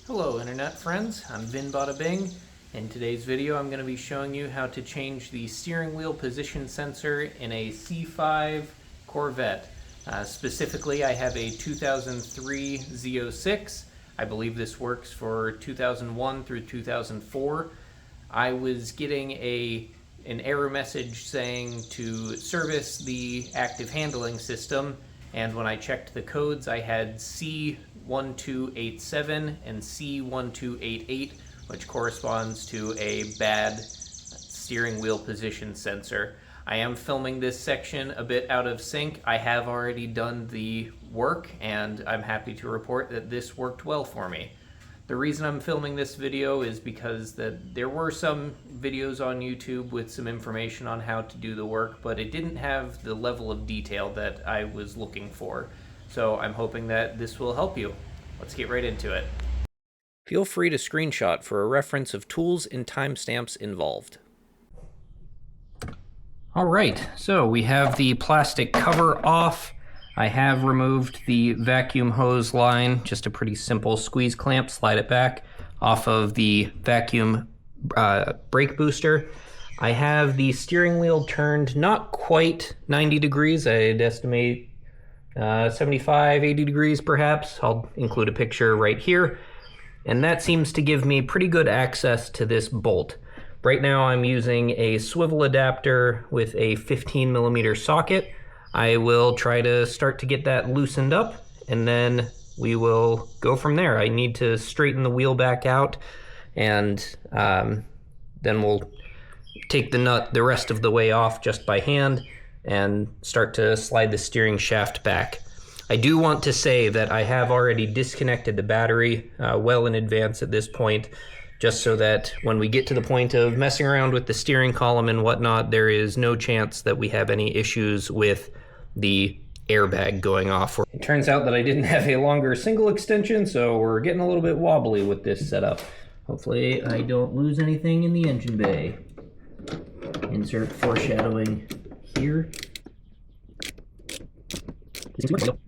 Hello internet friends, I'm Vin Bada Bing. In today's video I'm going to be showing you how to change the steering wheel position sensor in a C5 Corvette. Specifically I have a 2003 Z06. I believe this works for 2001 through 2004. I was getting an error message saying to service the active handling system, and when I checked the codes I had C1287 and C1288, which corresponds to a bad steering wheel position sensor. I am filming this section a bit out of sync. I have already done the work and I'm happy to report that this worked well for me. The reason I'm filming this video is because there were some videos on YouTube with some information on how to do the work, but it didn't have the level of detail that I was looking for. So I'm hoping that this will help you. Let's get right into it. Feel free to screenshot for a reference of tools and timestamps involved. All right, so we have the plastic cover off. I have removed the vacuum hose line, just a pretty simple squeeze clamp, slide it back off of the vacuum brake booster. I have the steering wheel turned not quite 90 degrees, I'd estimate 75, 80 degrees perhaps. I'll include a picture right here. And that seems to give me pretty good access to this bolt. Right now I'm using a swivel adapter with a 15mm socket. I will try to start to get that loosened up, and then we will go from there. I need to straighten the wheel back out, and then we'll take the nut the rest of the way off just by hand and start to slide the steering shaft back. I do want to say that I have already disconnected the battery well in advance at this point, just so that when we get to the point of messing around with the steering column and whatnot, there is no chance that we have any issues with the airbag going off. It turns out that I didn't have a longer single extension, so we're getting a little bit wobbly with this setup. Hopefully I don't lose anything in the engine bay. Insert foreshadowing here. This seems to work.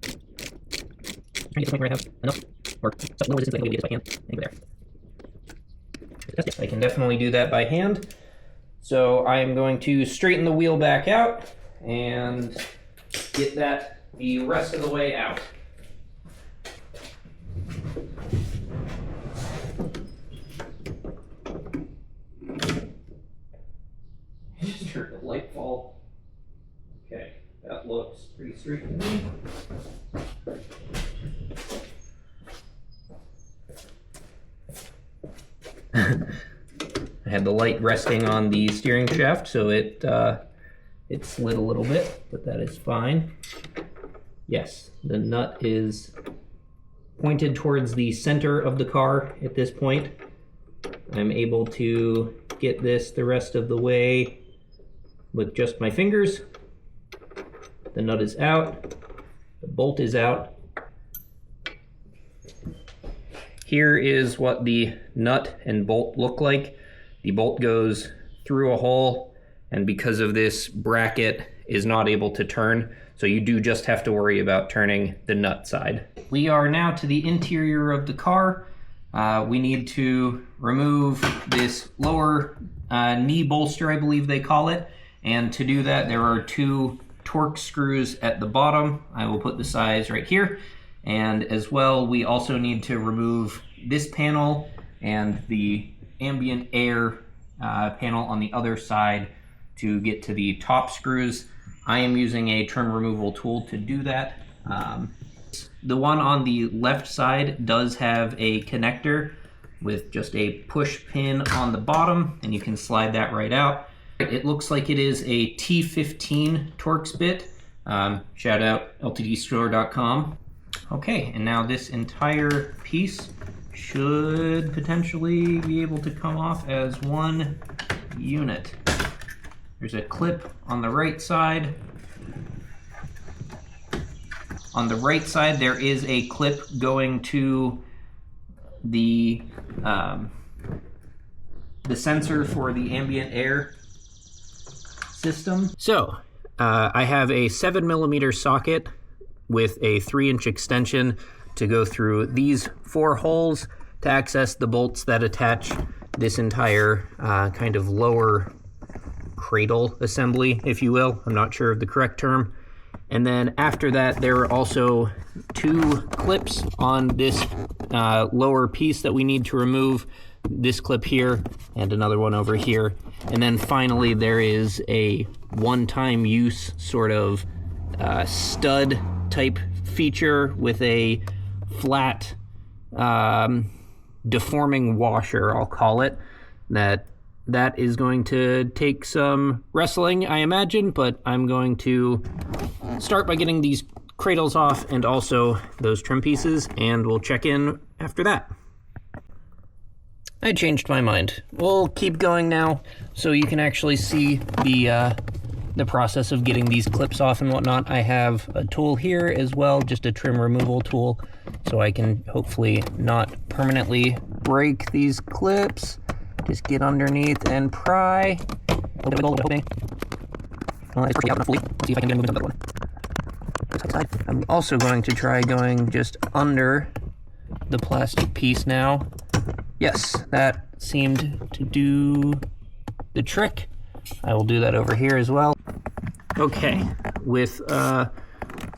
I'm trying to get to the point where I have enough, or no resistance that I can get this by hand. And go there. Yes, I can definitely do that by hand. So I'm going to straighten the wheel back out and get that the rest of the way out. I just heard the light fall. Okay, that looks pretty straight to me. I had the light resting on the steering shaft, so it slid a little bit, but that is fine. Yes, the nut is pointed towards the center of the car at this point. I'm able to get this the rest of the way with just my fingers. The nut is out, the bolt is out. Here is what the nut and bolt look like. The bolt goes through a hole, and because of this, bracket is not able to turn, so you do just have to worry about turning the nut side. We are now to the interior of the car. We need to remove this lower knee bolster, I believe they call it, and to do that there are two torque screws at the bottom. I will put the size right here, and as well we also need to remove this panel and the ambient air panel on the other side to get to the top screws. I am using a trim removal tool to do that. The one on the left side does have a connector with just a push pin on the bottom, and you can slide that right out. It looks like it is a T15 Torx bit. Shout out ltdstore.com. Okay, and now this entire piece should potentially be able to come off as one unit. There's a clip on the right side. On the right side there is a clip going to the sensor for the ambient air system. So I have a 7mm socket with a 3-inch extension to go through these 4 holes to access the bolts that attach this entire kind of lower cradle assembly, if you will. I'm not sure of the correct term. And then after that, there are also 2 clips on this lower piece that we need to remove. This clip here and another one over here. And then finally, there is a one-time use sort of stud type feature with a flat deforming washer, I'll call it, that is going to take some wrestling, I imagine, but I'm going to start by getting these cradles off and also those trim pieces, and we'll check in after that. I changed my mind. We'll keep going now so you can actually see the process of getting these clips off and whatnot. I have a tool here as well, just a trim removal tool, so I can hopefully not permanently break these clips. Just get underneath and pry. Hoping. Well, it's pretty out enough. Let's see if I can get another one. I'm also going to try going just under the plastic piece now. Yes, that seemed to do the trick. I will do that over here as well. Okay, with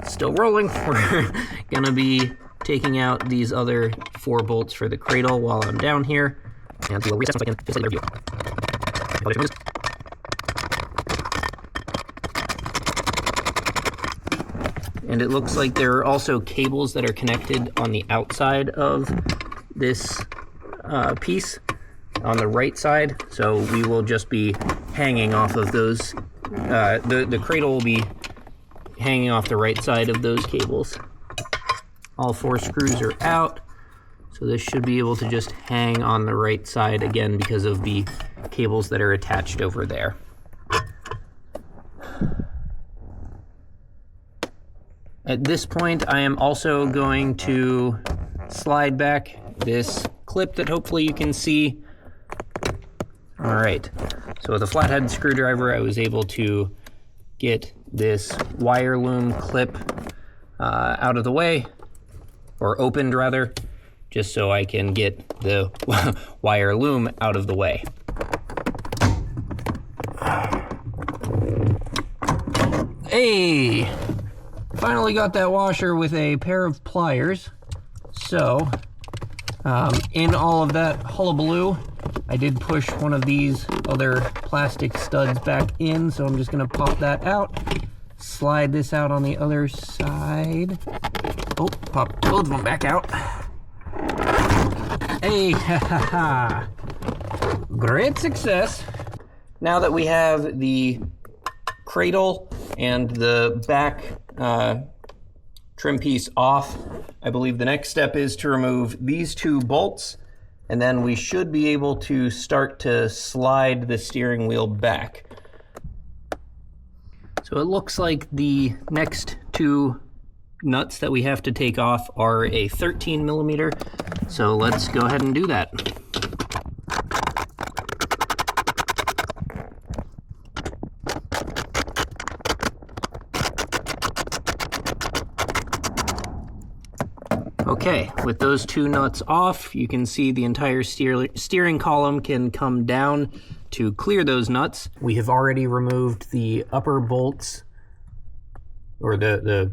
still rolling, we're gonna be taking out these other 4 bolts for the cradle while I'm down here, and we'll reset so I can just let you review. And it looks like there are also cables that are connected on the outside of this piece on the right side, so we will just be hanging off of those. The cradle will be hanging off the right side of those cables. All 4 screws are out, so this should be able to just hang on the right side again because of the cables that are attached over there. At this point, I am also going to slide back this clip that hopefully you can see. All right, so with a flathead screwdriver, I was able to get this wire loom clip out of the way, or opened rather, just so I can get the wire loom out of the way. Hey! Finally got that washer with a pair of pliers. So, in all of that hullabaloo, I did push one of these other plastic studs back in, so I'm just gonna pop that out, slide this out on the other side. Oh, pop both of them back out. Hey, ha ha ha. Great success. Now that we have the cradle and the back trim piece off, I believe the next step is to remove these 2 bolts, and then we should be able to start to slide the steering wheel back. So it looks like the next 2 nuts that we have to take off are a 13 millimeter, so let's go ahead and do that. Okay, with those 2 nuts off, you can see the entire steering column can come down to clear those nuts. We have already removed the upper bolts, or the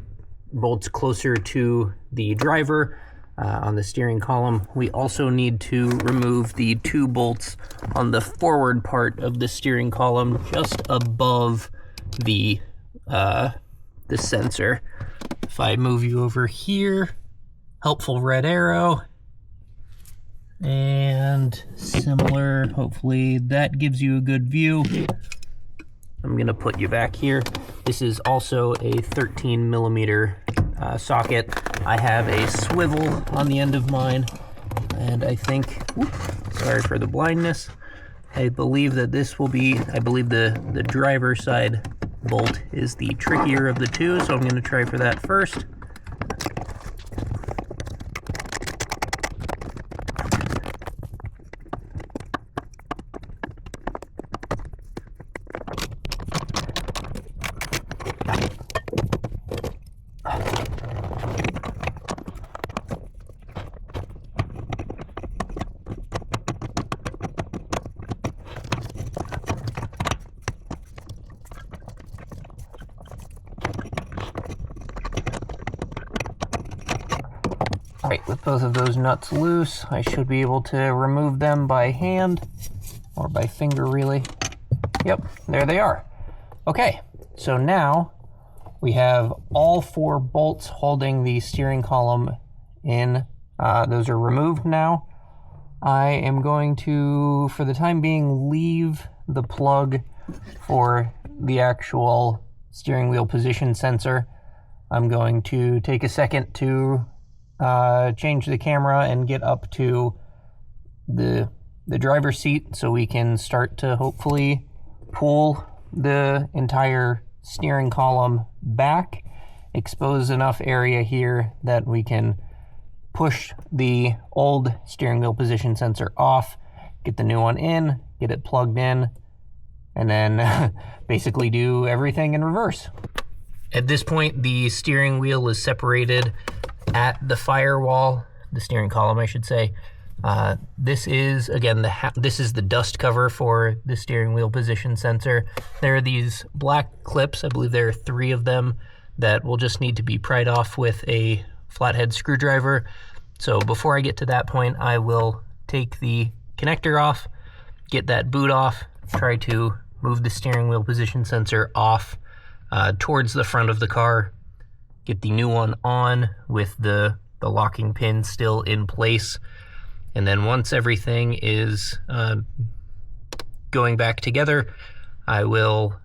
bolts closer to the driver on the steering column. We also need to remove the 2 bolts on the forward part of the steering column, just above the sensor. If I move you over here, helpful red arrow, and similar, hopefully that gives you a good view. I'm gonna put you back here. This is also a 13 millimeter socket. I have a swivel on the end of mine, and I think, sorry for the blindness, I believe that this will be, I believe the driver side bolt is the trickier of the 2, so I'm gonna try for that first. both of those nuts loose. I should be able to remove them by hand, or by finger really. Yep, there they are. Okay, so now we have all 4 bolts holding the steering column in. Those are removed now. I am going to, for the time being, leave the plug for the actual steering wheel position sensor. I'm going to take a second to change the camera and get up to the driver's seat so we can start to hopefully pull the entire steering column back, expose enough area here that we can push the old steering wheel position sensor off, get the new one in, get it plugged in, and then basically do everything in reverse. At this point, the steering wheel is separated at the firewall, the steering column, I should say. This is, again, this is the dust cover for the steering wheel position sensor. There are these black clips, I believe there are 3 of them, that will just need to be pried off with a flathead screwdriver. So before I get to that point, I will take the connector off, get that boot off, try to move the steering wheel position sensor off towards the front of the car, get the new one on with the locking pin still in place, and then once everything is going back together, I will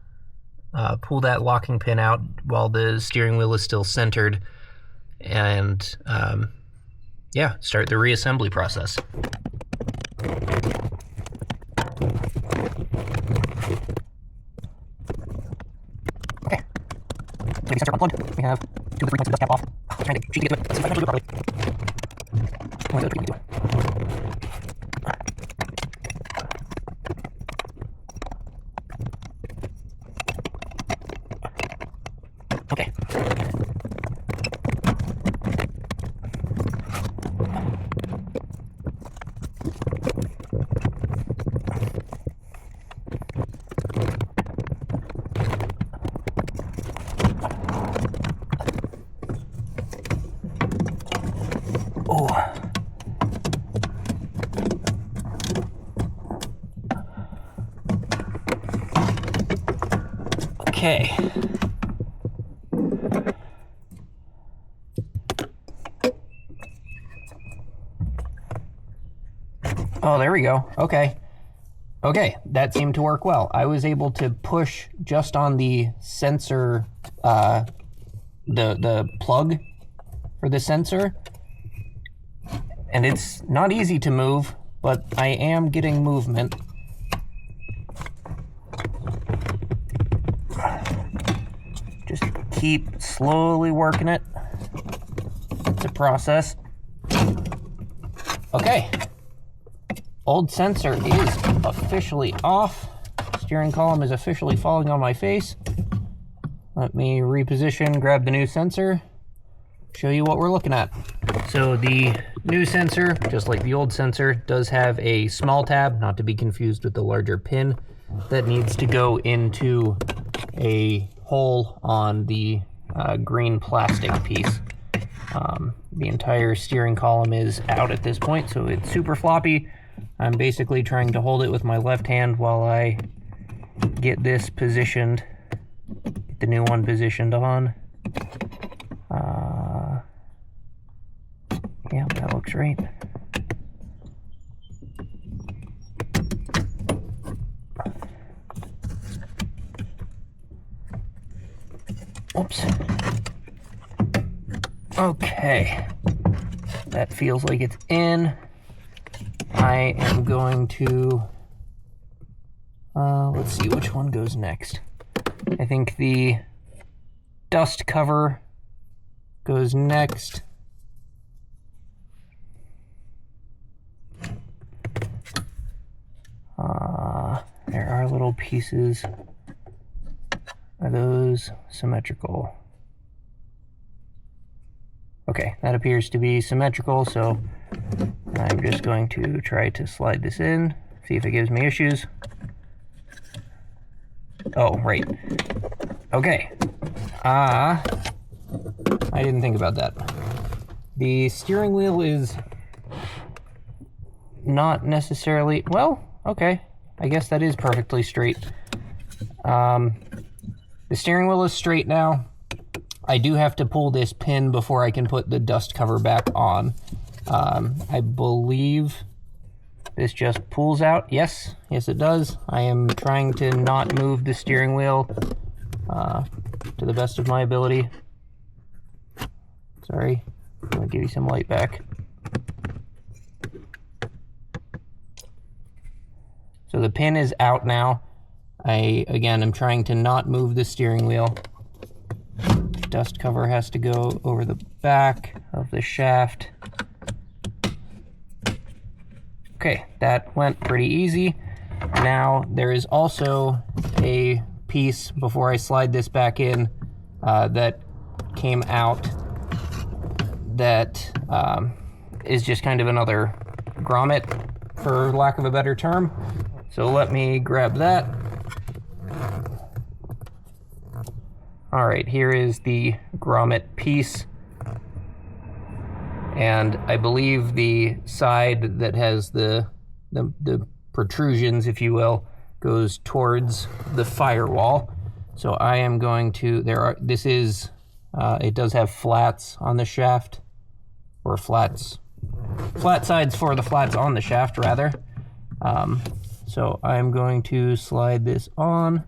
pull that locking pin out while the steering wheel is still centered, and yeah, start the reassembly process. Okay. Maybe sensor unplugged. We have 2 of the 3 points of the dust cap off. Trying to cheat to get to it. Let's see if I can actually do it properly. Only the other 3 can do it. Okay. Oh. Okay. Oh, there we go. Okay. Okay, that seemed to work well. I was able to push just on the sensor, the plug for the sensor. And it's not easy to move, but I am getting movement. Just keep slowly working it. It's a process. Okay. Old sensor is officially off. Steering column is officially falling on my face. Let me reposition, grab the new sensor, show you what we're looking at. So the new sensor, just like the old sensor, does have a small tab, not to be confused with the larger pin, that needs to go into a hole on the green plastic piece. The entire steering column is out at this point, so it's super floppy. I'm basically trying to hold it with my left hand while I get this positioned, get the new one positioned on. Yeah, that looks right. Oops. Okay. That feels like it's in. I am going to, let's see which one goes next. I think the dust cover goes next. There are little pieces. Are those symmetrical? Okay, that appears to be symmetrical, so I'm just going to try to slide this in, see if it gives me issues. Oh, right. Okay. I didn't think about that. The steering wheel is not necessarily... Well, okay. I guess that is perfectly straight. The steering wheel is straight now. I do have to pull this pin before I can put the dust cover back on. I believe this just pulls out. Yes, it does. I am trying to not move the steering wheel to the best of my ability. Sorry, I'm gonna give you some light back. So the pin is out now. Again, I'm trying to not move the steering wheel. Dust cover has to go over the back of the shaft. Okay, that went pretty easy. Now, there is also a piece, before I slide this back in, that came out that is just kind of another grommet, for lack of a better term. So let me grab that. All right, here is the grommet piece. And I believe the side that has the protrusions, if you will, goes towards the firewall. So I am going to, it does have flats on the shaft, or flat sides for the flats on the shaft, rather. So I'm going to slide this on.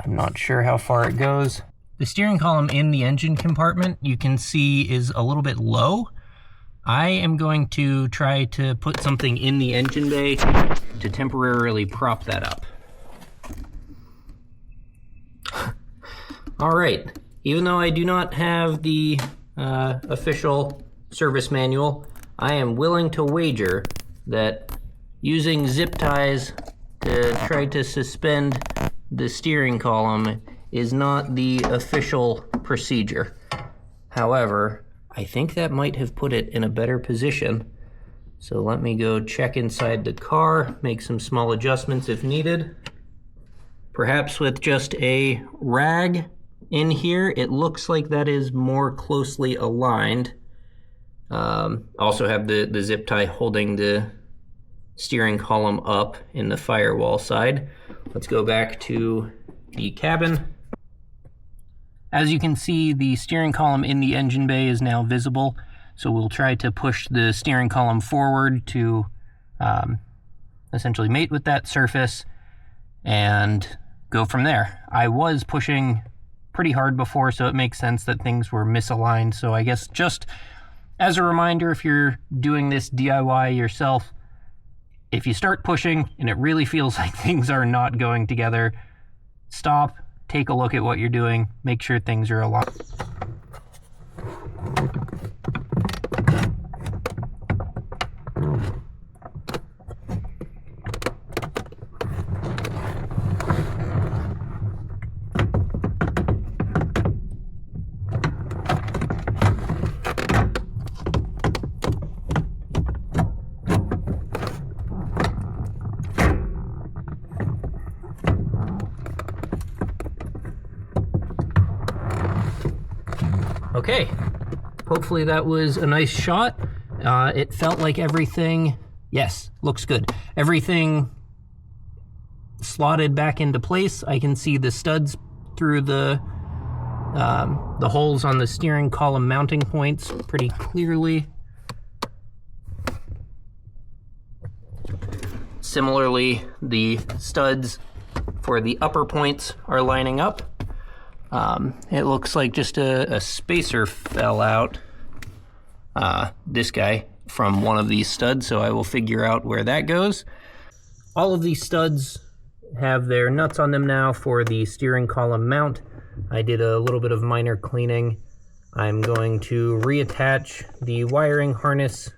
I'm not sure how far it goes. The steering column in the engine compartment, you can see, is a little bit low. I am going to try to put something in the engine bay to temporarily prop that up. All right, even though I do not have the official service manual, I am willing to wager that using zip ties to try to suspend the steering column is not the official procedure. However, I think that might have put it in a better position. So let me go check inside the car, make some small adjustments if needed. Perhaps with just a rag in here, it looks like that is more closely aligned. Also have the zip tie holding the steering column up in the firewall side. Let's go back to the cabin. As you can see, the steering column in the engine bay is now visible, so we'll try to push the steering column forward to essentially mate with that surface and go from there. I was pushing pretty hard before, so it makes sense that things were misaligned. So I guess just as a reminder, if you're doing this DIY yourself, if you start pushing and it really feels like things are not going together, stop, take a look at what you're doing, make sure things are aligned. Okay, hopefully that was a nice shot. It felt like everything, yes, looks good. Everything slotted back into place. I can see the studs through the holes on the steering column mounting points pretty clearly. Similarly, the studs for the upper points are lining up. It looks like just a spacer fell out, this guy, from one of these studs, so I will figure out where that goes. All of these studs have their nuts on them now for the steering column mount. I did a little bit of minor cleaning. I'm going to reattach the wiring harness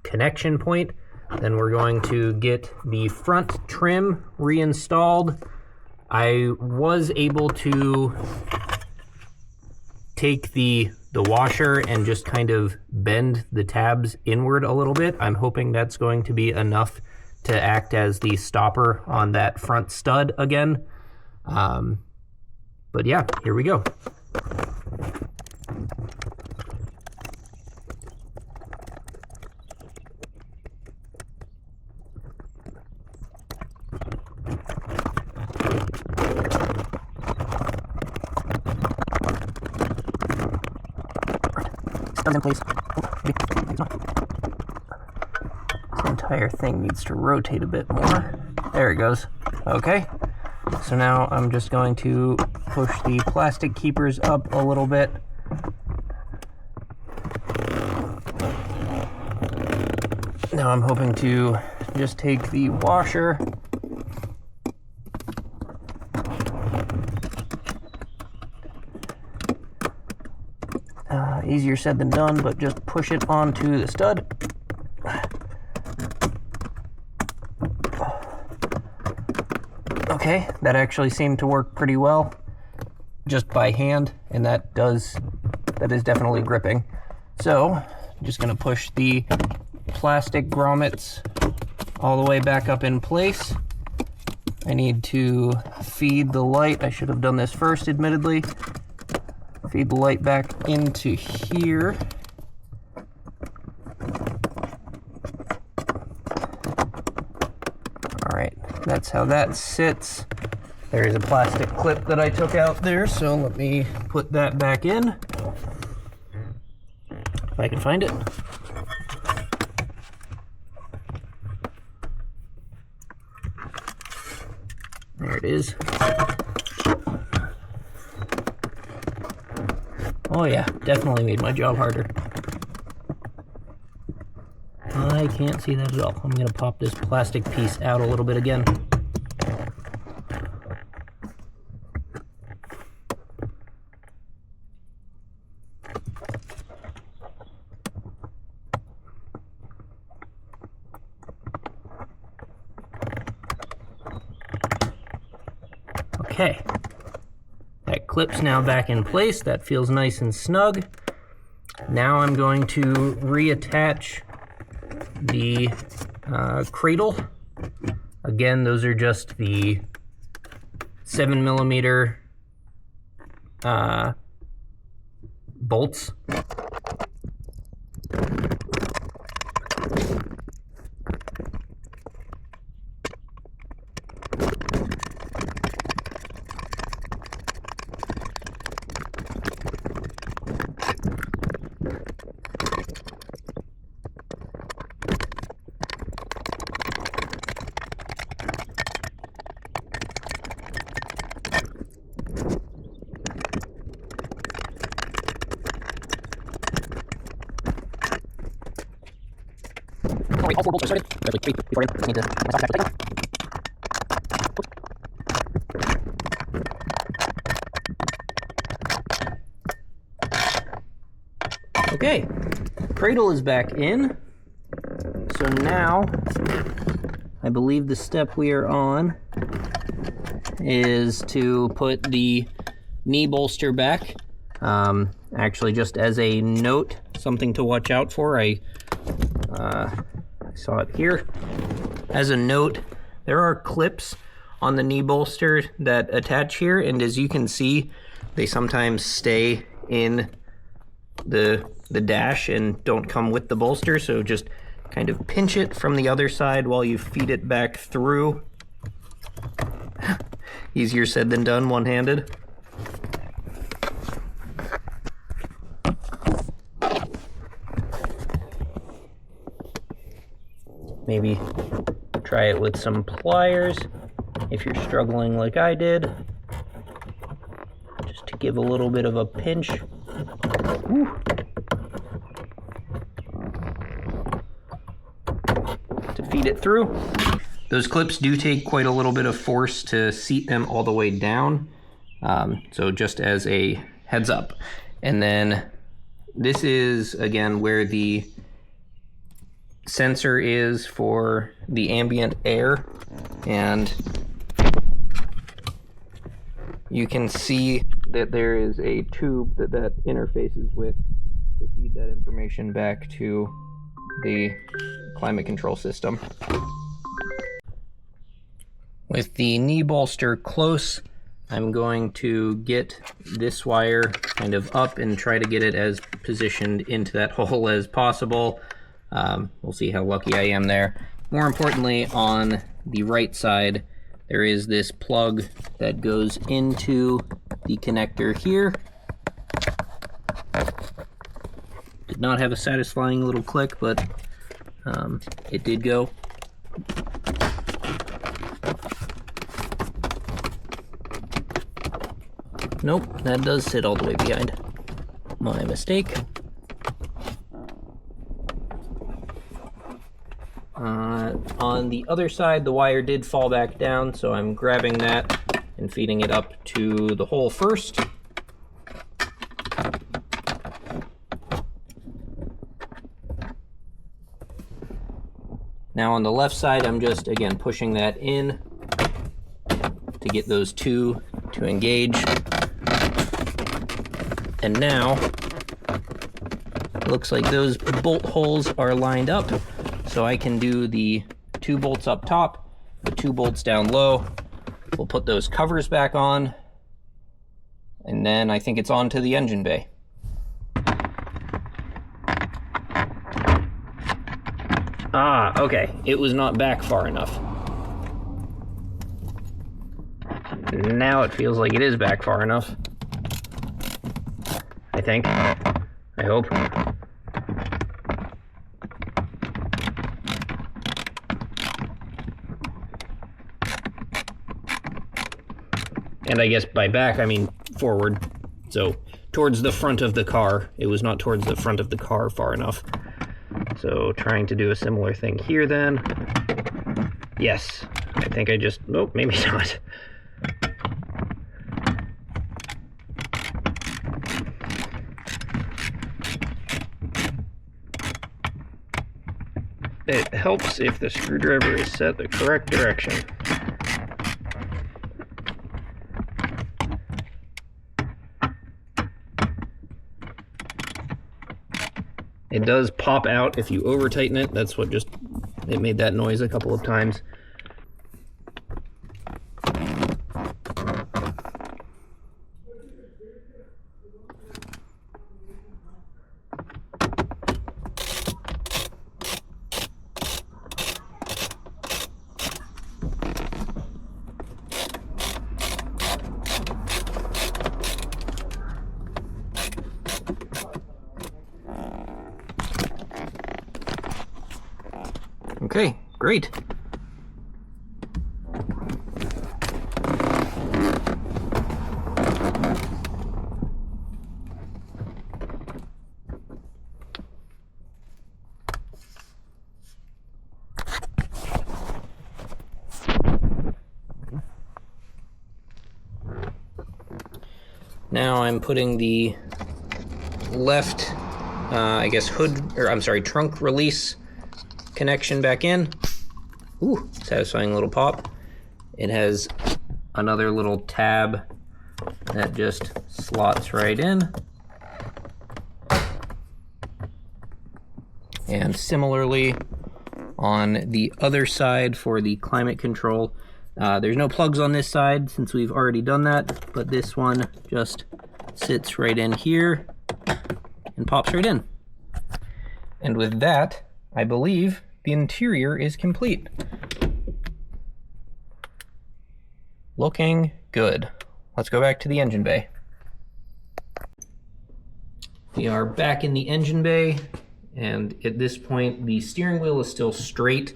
connection point. Then we're going to get the front trim reinstalled. I was able to take the washer and just kind of bend the tabs inward a little bit. I'm hoping that's going to be enough to act as the stopper on that front stud again. But yeah, here we go. Doesn't, please. This entire thing needs to rotate a bit more. There it goes. Okay. So now I'm just going to push the plastic keepers up a little bit. Now I'm hoping to just take the washer easier said than done, but just push it onto the stud. Okay, that actually seemed to work pretty well just by hand, and that is definitely gripping. So I'm just going to push the plastic grommets all the way back up in place. I need to feed the light. I should have done this first, admittedly. Feed the light back into here. Alright, that's how that sits. There is a plastic clip that I took out there, so let me put that back in. If I can find it. There it is. Oh yeah, definitely made my job harder. I can't see that at all. I'm going to pop this plastic piece out a little bit again. Okay. That clip's now back in place. That feels nice and snug. Now I'm going to reattach the cradle. Again, those are just the 7mm bolts. All 4 bolts are started. There's like 3 before in. I need to stop that. Okay, cradle is back in. So now, I believe the step we are on is to put the knee bolster back. Actually, just as a note, something to watch out for, I saw it here. As a note, there are clips on the knee bolster that attach here, and as you can see, they sometimes stay in the dash and don't come with the bolster, so just kind of pinch it from the other side while you feed it back through. Easier said than done, one-handed. Maybe try it with some pliers if you're struggling like I did. Just to give a little bit of a pinch. Woo. To feed it through. Those clips do take quite a little bit of force to seat them all the way down. So just as a heads up. And then this is, again, where the sensor is for the ambient air, and you can see that there is a tube that interfaces with to feed that information back to the climate control system. With the knee bolster close, I'm going to get this wire kind of up and try to get it as positioned into that hole as possible. We'll see how lucky I am there. More importantly, on the right side, there is this plug that goes into the connector here. Did not have a satisfying little click, but it did go. Nope, that does sit all the way behind. My mistake. On the other side, the wire did fall back down, so I'm grabbing that and feeding it up to the hole first. Now on the left side, I'm just, again, pushing that in to get those two to engage. And now, it looks like those bolt holes are lined up, so I can do the 2 bolts up top, the 2 bolts down low. We'll put those covers back on, and then I think it's on to the engine bay. Ah, okay, it was not back far enough. Now it feels like it is back far enough. I think. I hope. And I guess by back, I mean forward. So towards the front of the car. It was not towards the front of the car far enough. So trying to do a similar thing here then. Yes. I think I just... Nope, maybe not. It helps if the screwdriver is set the correct direction. It does pop out if you over tighten it. That's what just, it made that noise a couple of times. Okay, great. Now I'm putting the left, I guess trunk release connection back in. Ooh, satisfying little pop. It has another little tab that just slots right in. And similarly on the other side for the climate control, there's no plugs on this side since we've already done that, but this one just sits right in here and pops right in. And with that, I believe the interior is complete. Looking good. Let's go back to the engine bay. We are back in the engine bay, and at this point the steering wheel is still straight.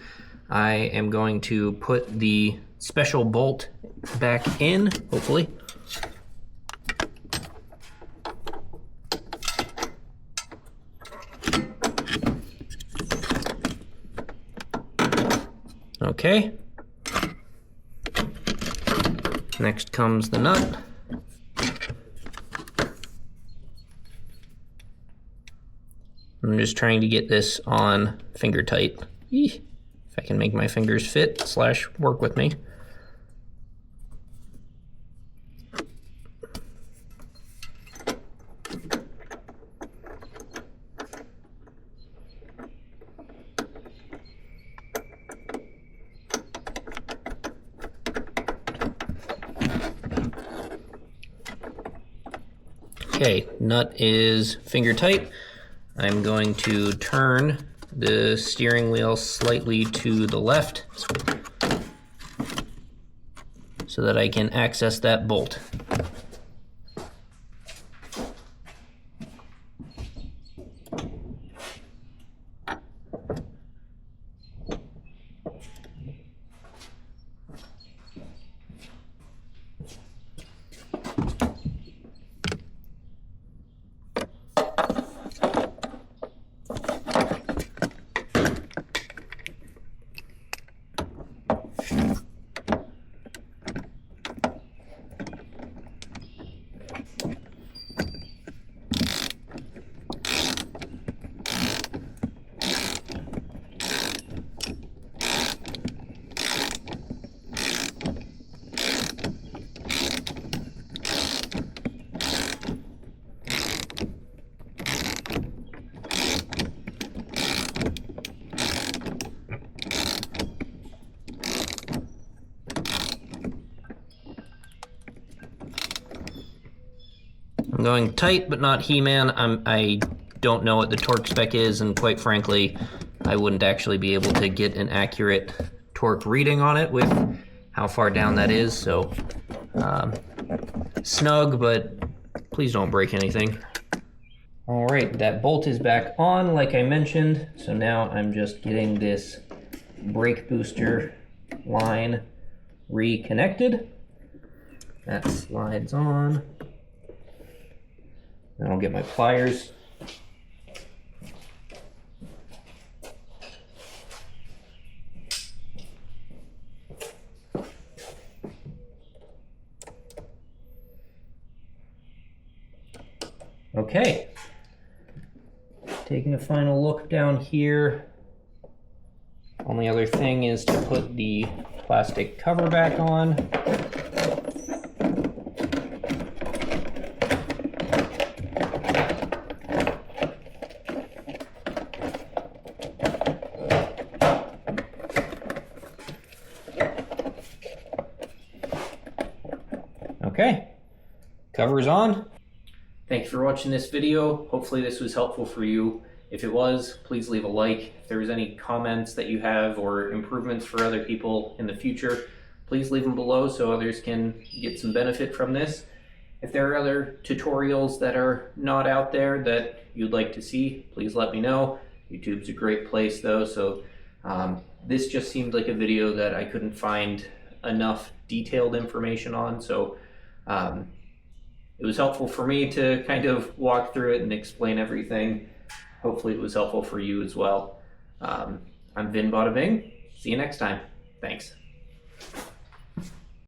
I am going to put the special bolt back in, hopefully. Okay. Next comes the nut. I'm just trying to get this on finger tight. If I can make my fingers fit / work with me. Okay, nut is finger tight. I'm going to turn the steering wheel slightly to the left so that I can access that bolt. I'm going tight, but not He-Man. I don't know what the torque spec is, and quite frankly, I wouldn't actually be able to get an accurate torque reading on it with how far down that is, so snug, but please don't break anything. All right, that bolt is back on, like I mentioned, so now I'm just getting this brake booster line reconnected. That slides on. Then I'll get my pliers. Okay. Taking a final look down here. Only other thing is to put the plastic cover back on. Okay, cover's on. Thank you for watching this video. Hopefully this was helpful for you. If it was, please leave a like. If there's any comments that you have or improvements for other people in the future, please leave them below so others can get some benefit from this. If there are other tutorials that are not out there that you'd like to see, please let me know. YouTube's a great place though, so this just seemed like a video that I couldn't find enough detailed information on, so it was helpful for me to kind of walk through it and explain everything. Hopefully it was helpful for you as well. I'm Vin Bada Bing. See you next time. Thanks.